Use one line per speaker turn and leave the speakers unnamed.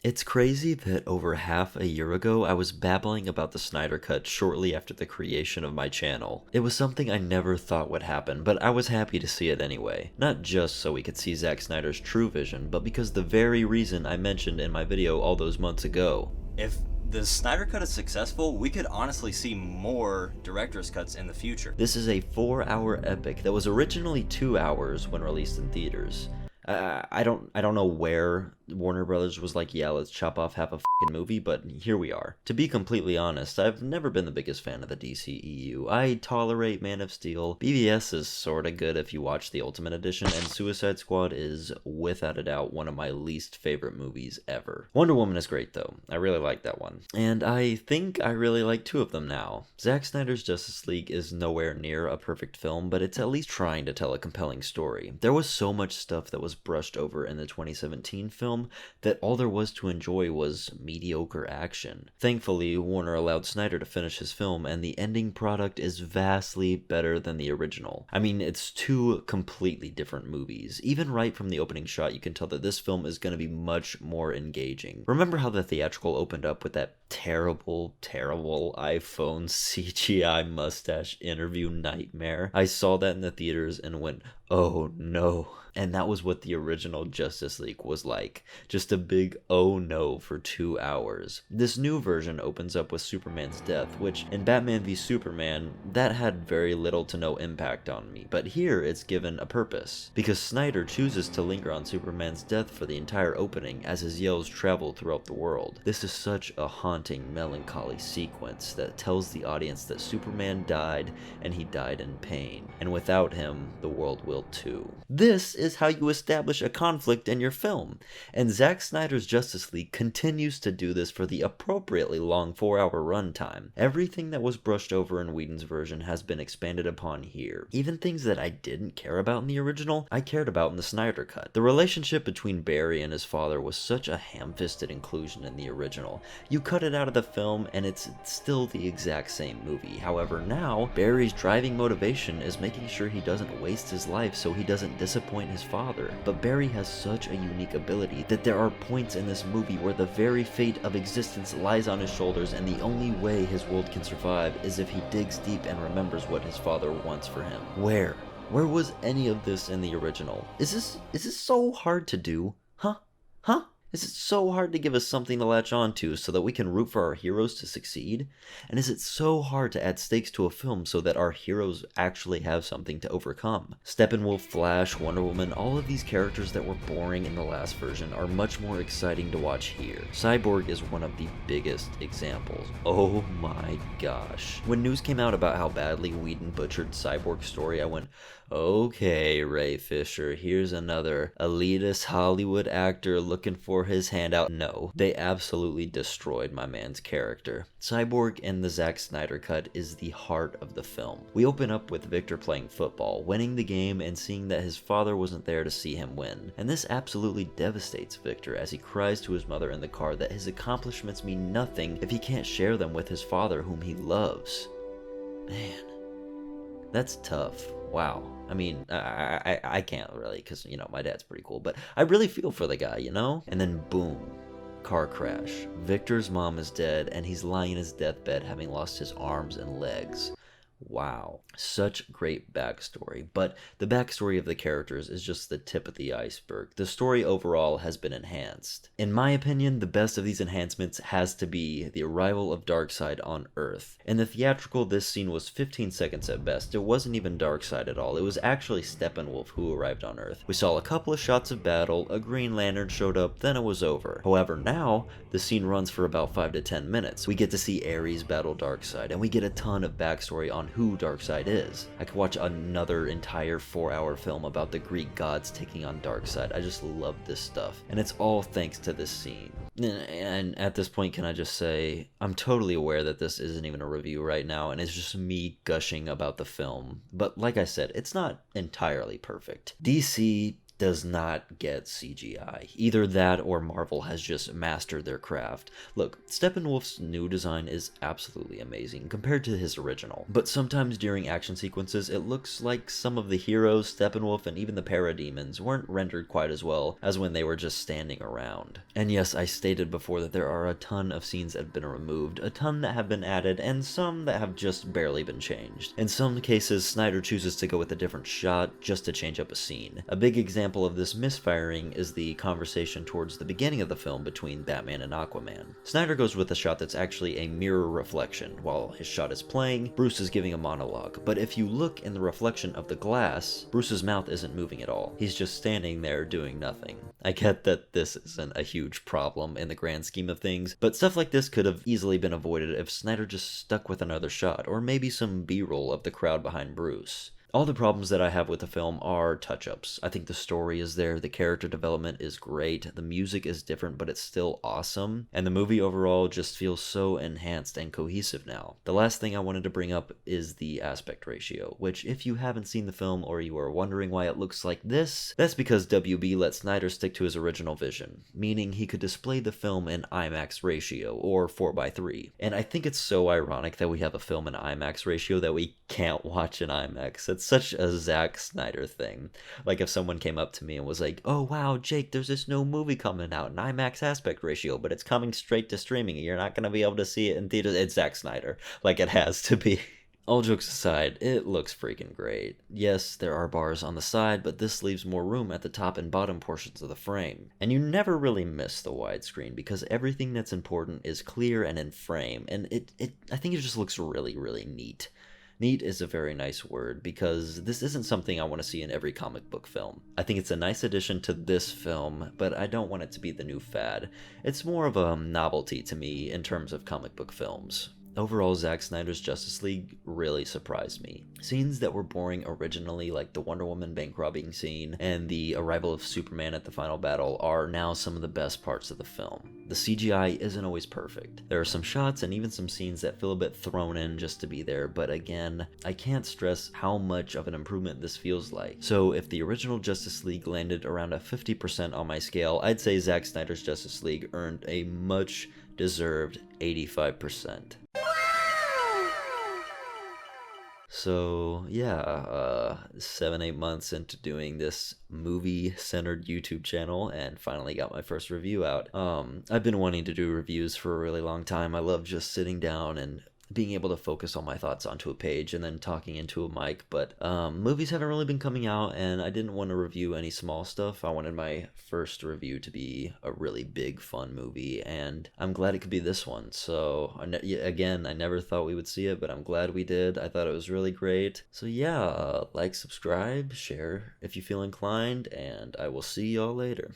It's crazy that over half a year ago, I was babbling about the Snyder Cut shortly after the creation of my channel. It was something I never thought would happen, but I was happy to see it anyway. Not just so we could see Zack Snyder's true vision, but because the very reason I mentioned in my video all those months ago.
If the Snyder Cut is successful, we could honestly see more director's cuts in the future.
This is a 4-hour epic that was originally 2 hours when released in theaters. I don't know where Warner Brothers was like, yeah, let's chop off half a fucking movie, but here we are. To be completely honest, I've never been the biggest fan of the DCEU. I tolerate Man of Steel. BVS is sorta good if you watch the Ultimate Edition, and Suicide Squad is, without a doubt, one of my least favorite movies ever. Wonder Woman is great though. I really like that one. And I think I really like two of them now. Zack Snyder's Justice League is nowhere near a perfect film, but it's at least trying to tell a compelling story. There was so much stuff that was brushed over in the 2017 film that all there was to enjoy was mediocre action. Thankfully, Warner allowed Snyder to finish his film, and the ending product is vastly better than the original. I mean, it's two completely different movies. Even right from the opening shot, you can tell that this film is going to be much more engaging. Remember how the theatrical opened up with that terrible iPhone CGI mustache interview nightmare? I saw that in the theaters and went, oh no. And that was what the original Justice League was like. Just a big oh no for 2 hours. This new version opens up with Superman's death, which in Batman v Superman, that had very little to no impact on me. But here it's given a purpose, because Snyder chooses to linger on Superman's death for the entire opening as his yells travel throughout the world. This is such a haunting, melancholy sequence that tells the audience that Superman died and he died in pain. And without him, the world will too. This is how you establish a conflict in your film, and Zack Snyder's Justice League continues to do this for the appropriately long 4-hour runtime. Everything that was brushed over in Whedon's version has been expanded upon here. Even things that I didn't care about in the original, I cared about in the Snyder Cut. The relationship between Barry and his father was such a ham-fisted inclusion in the original. You cut it out of the film and it's still the exact same movie. However, now, Barry's driving motivation is making sure he doesn't waste his life so he doesn't disappoint his father. But Barry has such a unique ability that there are points in this movie where the very fate of existence lies on his shoulders, and the only way his world can survive is if he digs deep and remembers what his father wants for him. Where was any of this in the original? Is this so hard to do? Huh? Is it so hard to give us something to latch on to so that we can root for our heroes to succeed? And is it so hard to add stakes to a film so that our heroes actually have something to overcome? Steppenwolf, Flash, Wonder Woman, all of these characters that were boring in the last version are much more exciting to watch here. Cyborg is one of the biggest examples. Oh my gosh. When news came out about how badly Whedon butchered Cyborg's story, I went, okay, Ray Fisher, here's another elitist Hollywood actor looking for his handout. No, they absolutely destroyed my man's character. Cyborg in the Zack Snyder Cut is the heart of the film. We open up with Victor playing football, winning the game and seeing that his father wasn't there to see him win. And this absolutely devastates Victor as he cries to his mother in the car that his accomplishments mean nothing if he can't share them with his father whom he loves. Man, that's tough. Wow. I mean, I can't really, because, you know, my dad's pretty cool, but I really feel for the guy, you know? And then boom, car crash. Victor's mom is dead, and he's lying in his deathbed having lost his arms and legs. Wow, such great backstory, but the backstory of the characters is just the tip of the iceberg. The story overall has been enhanced. In my opinion, the best of these enhancements has to be the arrival of Darkseid on Earth. In the theatrical, this scene was 15 seconds at best. It wasn't even Darkseid at all. It was actually Steppenwolf who arrived on Earth. We saw a couple of shots of battle, a Green Lantern showed up, then it was over. However, now, the scene runs for about 5 to 10 minutes. We get to see Ares battle Darkseid, and we get a ton of backstory on who Darkseid is. I could watch another entire 4-hour film about the Greek gods taking on Darkseid. I just love this stuff, and it's all thanks to this scene. And at this point, can I just say, I'm totally aware that this isn't even a review right now, and it's just me gushing about the film. But like I said, it's not entirely perfect. DC does not get CGI. Either that or Marvel has just mastered their craft. Look, Steppenwolf's new design is absolutely amazing compared to his original, but sometimes during action sequences it looks like some of the heroes, Steppenwolf, and even the parademons weren't rendered quite as well as when they were just standing around. And yes, I stated before that there are a ton of scenes that have been removed, a ton that have been added, and some that have just barely been changed. In some cases, Snyder chooses to go with a different shot just to change up a scene. A big example of this misfiring is the conversation towards the beginning of the film between Batman and Aquaman. Snyder goes with a shot that's actually a mirror reflection. While his shot is playing, Bruce is giving a monologue, but if you look in the reflection of the glass, Bruce's mouth isn't moving at all. He's just standing there doing nothing. I get that this isn't a huge problem in the grand scheme of things, but stuff like this could have easily been avoided if Snyder just stuck with another shot, or maybe some B-roll of the crowd behind Bruce. All the problems that I have with the film are touch-ups. I think the story is there, the character development is great, the music is different but it's still awesome, and the movie overall just feels so enhanced and cohesive now. The last thing I wanted to bring up is the aspect ratio, which if you haven't seen the film or you are wondering why it looks like this, that's because WB let Snyder stick to his original vision, meaning he could display the film in IMAX ratio, or 4:3. And I think it's so ironic that we have a film in IMAX ratio that we can't watch in IMAX. It's such a Zack Snyder thing. Like if someone came up to me and was like, "Oh wow, Jake, there's this new movie coming out in IMAX aspect ratio, but it's coming straight to streaming. You're not gonna be able to see it in theaters." It's Zack Snyder. Like it has to be. All jokes aside, it looks freaking great. Yes, there are bars on the side, but this leaves more room at the top and bottom portions of the frame. And you never really miss the widescreen because everything that's important is clear and in frame, and I think it just looks really, really neat. Neat is a very nice word because this isn't something I want to see in every comic book film. I think it's a nice addition to this film, but I don't want it to be the new fad. It's more of a novelty to me in terms of comic book films. Overall, Zack Snyder's Justice League really surprised me. Scenes that were boring originally, like the Wonder Woman bank robbing scene and the arrival of Superman at the final battle, are now some of the best parts of the film. The CGI isn't always perfect. There are some shots and even some scenes that feel a bit thrown in just to be there, but again, I can't stress how much of an improvement this feels like. So if the original Justice League landed around a 50% on my scale, I'd say Zack Snyder's Justice League earned a much deserved 85%. So yeah, 7-8 months into doing this movie-centered YouTube channel and finally got my first review out. I've been wanting to do reviews for a really long time. I love just sitting down and being able to focus all my thoughts onto a page and then talking into a mic, but movies haven't really been coming out and I didn't want to review any small stuff. I wanted my first review to be a really big fun movie, and I'm glad it could be this one. So again, I never thought we would see it, but I'm glad we did. I thought it was really great. So yeah, like, subscribe, share if you feel inclined, and I will see y'all later.